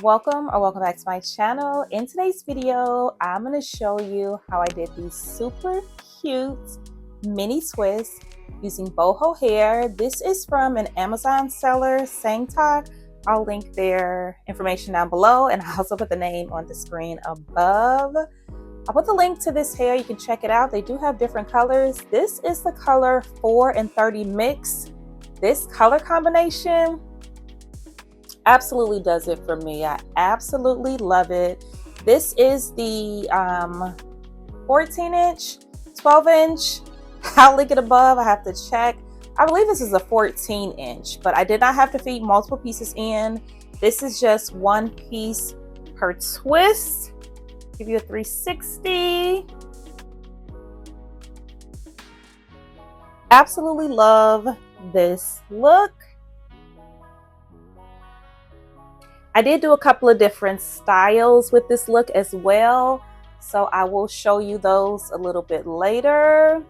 Welcome back to my channel. In today's video, I'm going to show you how I did these super cute mini twists using boho hair. This is from an Amazon seller, Sangtok. I'll link their information down below, and I'll also put the name on the screen above. I'll put the link to this hair. You can check it out. They do have different colors. This is the color 4 and 30 mix. This color combination absolutely does it for me. I absolutely love it. This is the 14 inch, 12 inch. I'll link it above. I have to check. I believe this is a 14 inch, but I did not have to feed multiple pieces in. This is just one piece per twist. Give you a 360. Absolutely love this look. I did do a couple of different styles with this look as well, so I will show you those a little bit later.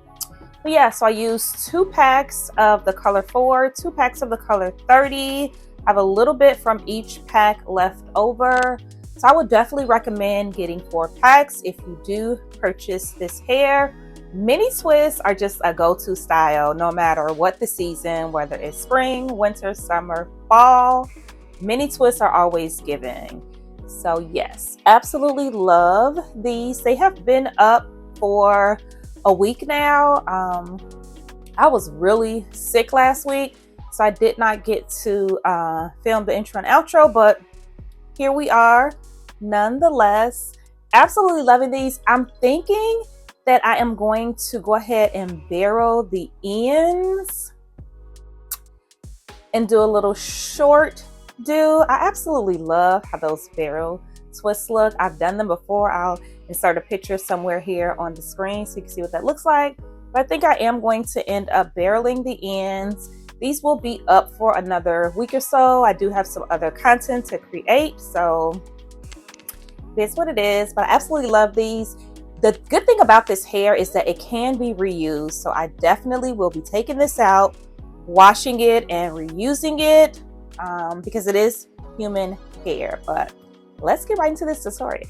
But yeah, so I used 2 packs of the color 4, 2 packs of the color 30. I have a little bit from each pack left over. So I would definitely recommend getting 4 packs if you do purchase this hair. Mini twists are just a go-to style no matter what the season, whether it's spring, winter, summer, fall. Mini twists are always giving. So yes, absolutely love these. They have been up for a week now. I was really sick last week, so I did not get to film the intro and outro, but here we are nonetheless. Absolutely loving these. I'm thinking that I am going to go ahead and barrel the ends and do a little short do. I absolutely love how those barrel twists look. I've done them before. I'll insert a picture somewhere here on the screen so you can see what that looks like. But I think I am going to end up barreling the ends. These will be up for another week or so. I do have some other content to create, so it's what it is. But I absolutely love these. The good thing about this hair is that it can be reused. So I definitely will be taking this out, washing it, and reusing it. Because it is human hair. But let's get right into this tutorial.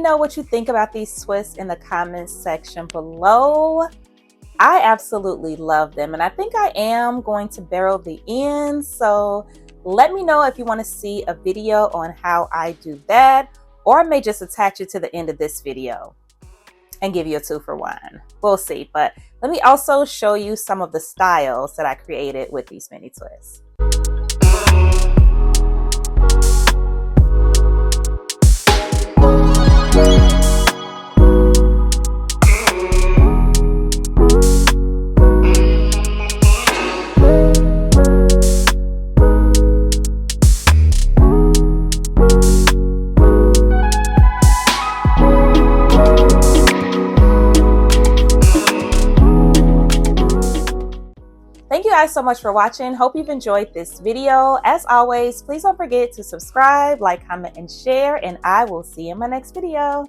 know what you think about these twists in the comments section below. I absolutely love them, and I think I am going to barrel the ends. So let me know if you want to see a video on how I do that, or I may just attach it to the end of this video and give you a 2-for-1. We'll see. But let me also show you some of the styles that I created with these mini twists. Thank you guys so much for watching. Hope you've enjoyed this video. As always, please don't forget to subscribe, like, comment, and share, and I will see you in my next video.